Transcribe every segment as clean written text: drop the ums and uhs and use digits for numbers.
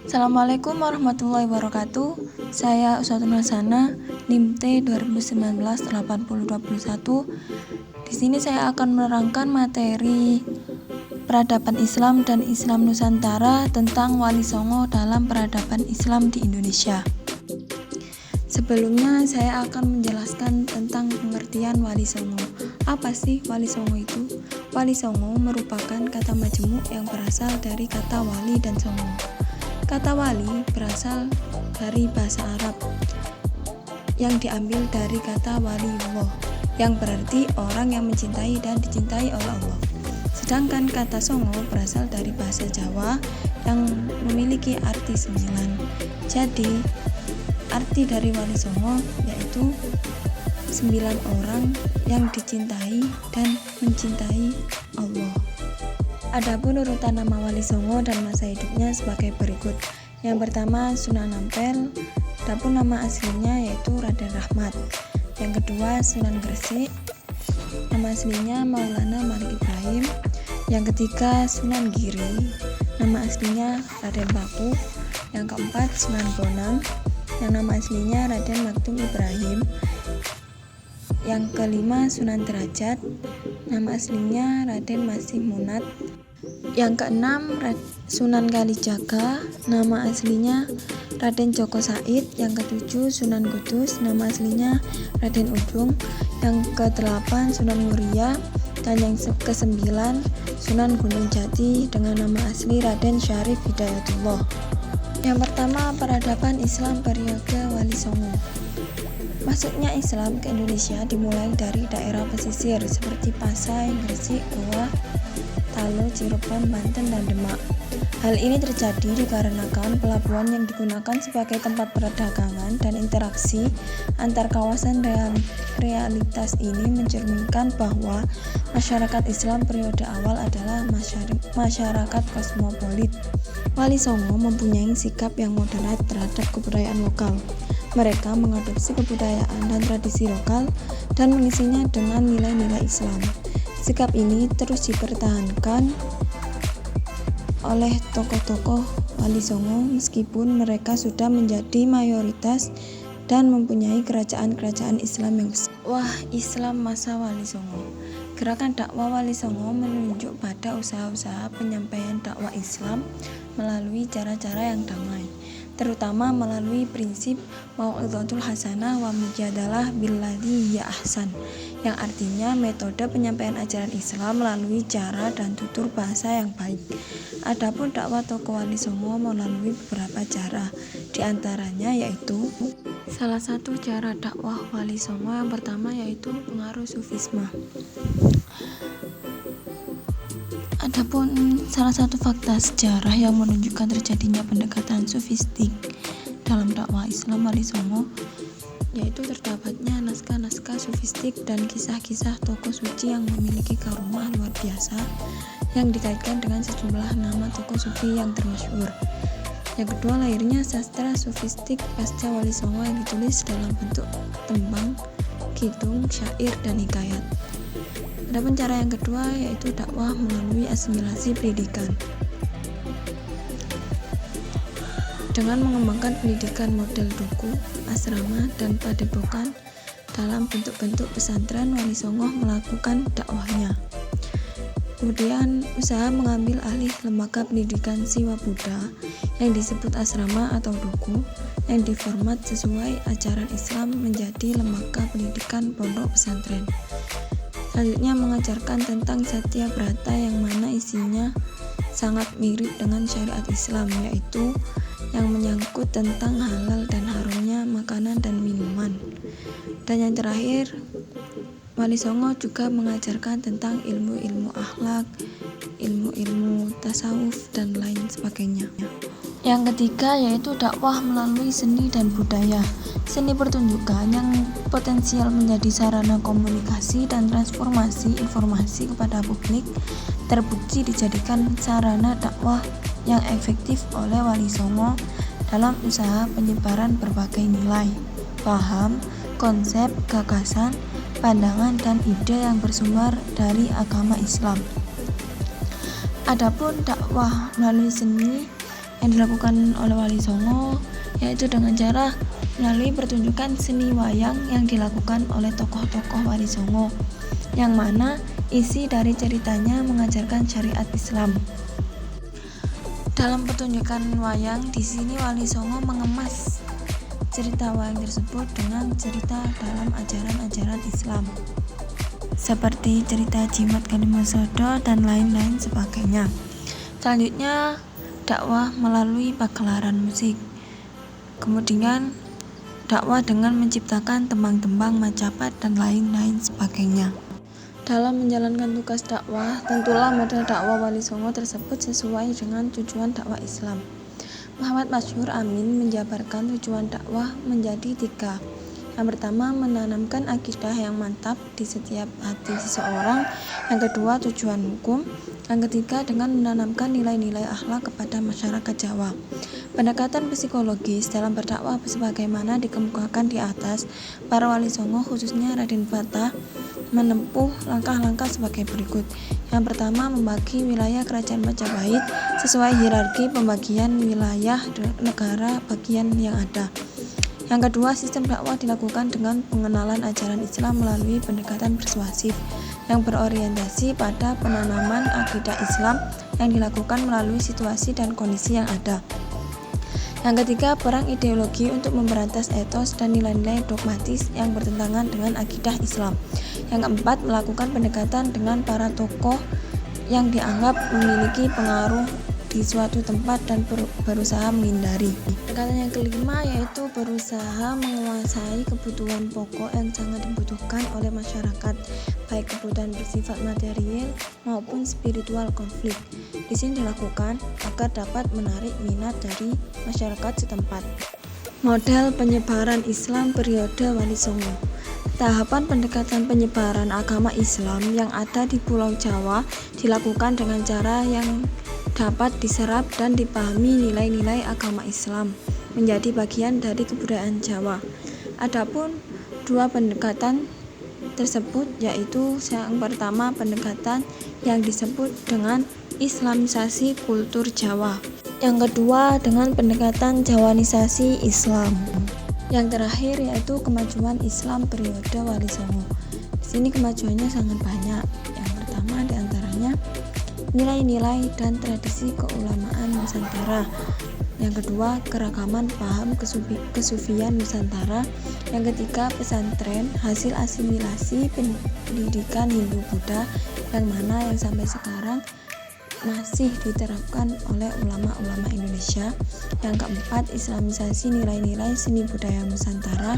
Assalamualaikum warahmatullahi wabarakatuh. Saya Uswatun Hasana, NIM T 2019-8021. Di sini saya akan menerangkan materi peradaban Islam dan Islam Nusantara tentang Wali Songo dalam peradaban Islam di Indonesia. Sebelumnya saya akan menjelaskan tentang pengertian Wali Songo. Apa sih Wali Songo itu? Wali Songo merupakan kata majemuk yang berasal dari kata wali dan songo. Kata wali berasal dari bahasa Arab yang diambil dari kata waliullah yang berarti orang yang mencintai dan dicintai oleh Allah. Sedangkan kata songo berasal dari bahasa Jawa yang memiliki arti 9. Jadi arti dari Wali Songo yaitu 9 orang yang dicintai dan mencintai Allah. Adapun urutan nama Wali Songo dan masa hidupnya sebagai berikut. Yang pertama Sunan Ampel, adapun nama aslinya yaitu Raden Rahmat. Yang kedua Sunan Gresik, nama aslinya Maulana Malik Ibrahim. Yang ketiga Sunan Giri, nama aslinya Raden Paku. Yang keempat Sunan Bonang, yang nama aslinya Raden Maktum Ibrahim. Yang kelima Sunan Derajat, nama aslinya Raden Masih Munat. Yang keenam Sunan Kalijaga, nama aslinya Raden Djoko Said. Yang ketujuh Sunan Kudus, nama aslinya Raden Udung. Yang kedelapan Sunan Muria. Dan yang kesembilan Sunan Gunung Jati dengan nama asli Raden Syarif Hidayatullah. Yang pertama, peradaban Islam periode Wali Songo. Masuknya Islam ke Indonesia dimulai dari daerah pesisir seperti Pasai, Gresik, Goa, Talo, Cirebon, Banten, dan Demak. Hal ini terjadi dikarenakan pelabuhan yang digunakan sebagai tempat perdagangan dan interaksi antar kawasan realitas ini mencerminkan bahwa masyarakat Islam periode awal adalah masyarakat kosmopolit. Wali Songo mempunyai sikap yang moderat terhadap kebudayaan lokal. Mereka mengadopsi kebudayaan dan tradisi lokal dan mengisinya dengan nilai-nilai Islam. Sikap ini terus dipertahankan oleh tokoh-tokoh Wali Songo meskipun mereka sudah menjadi mayoritas dan mempunyai kerajaan-kerajaan Islam yang besar. Islam masa Wali Songo. Gerakan dakwah Wali Songo menunjuk pada usaha-usaha penyampaian dakwah Islam melalui cara-cara yang damai, terutama melalui prinsip mau'izatul hasanah wa mujadalah billadzi hiya ahsan, yang artinya metode penyampaian ajaran Islam melalui cara dan tutur bahasa yang baik. Adapun dakwah tokoh Wali Songo melalui beberapa cara, diantaranya yaitu salah satu cara dakwah Wali Songo yang pertama yaitu pengaruh Sufisme. Adapun salah satu fakta sejarah yang menunjukkan terjadinya pendekatan sufistik dalam dakwah Islam Wali Songo yaitu terdapatnya naskah-naskah sufistik dan kisah-kisah tokoh suci yang memiliki karomah luar biasa yang dikaitkan dengan sejumlah nama tokoh sufi yang termasyhur. Yang kedua, lahirnya sastra sufistik pasca Wali Songo yang ditulis dalam bentuk tembang, kidung, syair, dan hikayat. Adapun cara yang kedua yaitu dakwah melalui asimilasi pendidikan. Dengan mengembangkan pendidikan model duku, asrama, dan padepokan dalam bentuk-bentuk pesantren, Wali Songo melakukan dakwahnya. Kemudian usaha mengambil alih lembaga pendidikan Siwa Buddha yang disebut asrama atau duku yang diformat sesuai ajaran Islam menjadi lembaga pendidikan pondok pesantren. Selanjutnya mengajarkan tentang Satya Brata yang mana isinya sangat mirip dengan syariat Islam, yaitu yang menyangkut tentang halal dan haramnya makanan dan minuman. Dan yang terakhir, Wali Songo juga mengajarkan tentang ilmu-ilmu akhlak, ilmu-ilmu tasawuf, dan lain sebagainya. Yang ketiga yaitu dakwah melalui seni dan budaya. Seni pertunjukan yang potensial menjadi sarana komunikasi dan transformasi informasi kepada publik terbukti dijadikan sarana dakwah yang efektif oleh Wali Songo dalam usaha penyebaran berbagai nilai, paham, konsep, gagasan, pandangan, dan ide yang bersumber dari agama Islam. Adapun dakwah melalui seni yang dilakukan oleh Wali Songo yaitu dengan cara melalui pertunjukan seni wayang yang dilakukan oleh tokoh-tokoh Wali Songo, yang mana isi dari ceritanya mengajarkan syariat Islam. Dalam pertunjukan wayang di sini Wali Songo mengemas cerita wayang tersebut dengan cerita dalam ajaran-ajaran Islam, seperti cerita Jimat Kalimasodo dan lain-lain sebagainya. Selanjutnya dakwah melalui pagelaran musik. Kemudian dakwah dengan menciptakan tembang-tembang, macapat dan lain-lain sebagainya. Dalam menjalankan tugas dakwah, tentulah model dakwah Wali Songo tersebut sesuai dengan tujuan dakwah Islam. Muhammad Masyhur Amin menjabarkan tujuan dakwah menjadi 3. Yang pertama, menanamkan akidah yang mantap di setiap hati seseorang. Yang kedua, tujuan hukum. Yang ketiga, dengan menanamkan nilai-nilai akhlak kepada masyarakat Jawa. Pendekatan psikologis dalam berdakwah sebagaimana dikemukakan di atas, para Wali Songo khususnya Raden Fatah menempuh langkah-langkah sebagai berikut. Yang pertama, membagi wilayah kerajaan Majapahit sesuai hierarki pembagian wilayah negara bagian yang ada. Yang kedua, sistem dakwah dilakukan dengan pengenalan ajaran Islam melalui pendekatan persuasif yang berorientasi pada penanaman akidah Islam yang dilakukan melalui situasi dan kondisi yang ada. Yang ketiga, perang ideologi untuk memberantas etos dan nilai-nilai dogmatis yang bertentangan dengan akidah Islam. Yang keempat, melakukan pendekatan dengan para tokoh yang dianggap memiliki pengaruh di suatu tempat dan berusaha menghindari. Pendekatan yang kelima yaitu berusaha menguasai kebutuhan pokok yang sangat dibutuhkan oleh masyarakat, baik kebutuhan bersifat material maupun spiritual konflik. Di sini dilakukan agar dapat menarik minat dari masyarakat setempat. Model penyebaran Islam periode Wali Songo. Tahapan pendekatan penyebaran agama Islam yang ada di Pulau Jawa dilakukan dengan cara yang dapat diserap dan dipahami nilai-nilai agama Islam menjadi bagian dari kebudayaan Jawa. Adapun 2 pendekatan tersebut yaitu yang pertama pendekatan yang disebut dengan Islamisasi kultur Jawa. Yang kedua dengan pendekatan Jawanisasi Islam. Yang terakhir yaitu kemajuan Islam periode Wali Songo. Di sini kemajuannya sangat banyak. Yang pertama diantaranya nilai-nilai dan tradisi keulamaan Nusantara. Yang kedua, keragaman paham kesufian Nusantara. Yang ketiga, pesantren hasil asimilasi pendidikan Hindu-Buddha yang mana yang sampai sekarang masih diterapkan oleh ulama-ulama Indonesia. Yang keempat, islamisasi nilai-nilai seni budaya Nusantara.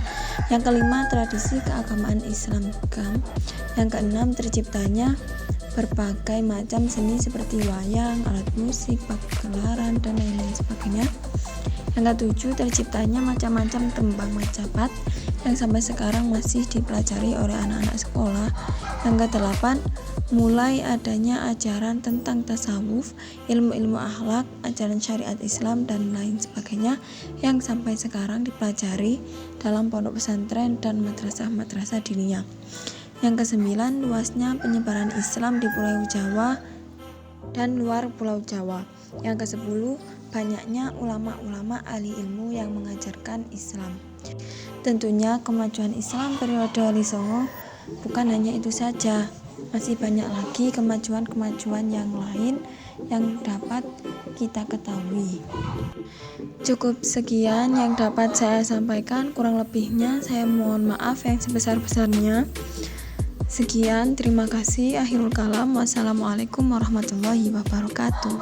Yang kelima, tradisi keagamaan Islam. Yang keenam, terciptanya berbagai macam seni seperti wayang, alat musik, pagelaran, dan lain-lain sebagainya. Yang ketujuh, terciptanya macam-macam tembang macapat yang sampai sekarang masih dipelajari oleh anak-anak sekolah. Yang kedelapan, mulai adanya ajaran tentang tasawuf, ilmu-ilmu akhlak, ajaran syariat Islam, dan lain sebagainya yang sampai sekarang dipelajari dalam pondok pesantren dan madrasah-madrasah diniyah. Yang kesembilan, luasnya penyebaran Islam di Pulau Jawa dan luar Pulau Jawa. Yang kesepuluh, banyaknya ulama-ulama ahli ilmu yang mengajarkan Islam. Tentunya kemajuan Islam periode Wali Songo bukan hanya itu saja, masih banyak lagi kemajuan-kemajuan yang lain yang dapat kita ketahui. Cukup sekian yang dapat saya sampaikan, kurang lebihnya saya mohon maaf yang sebesar-besarnya. Sekian, terima kasih. Akhirul kalam. Wassalamualaikum warahmatullahi wabarakatuh.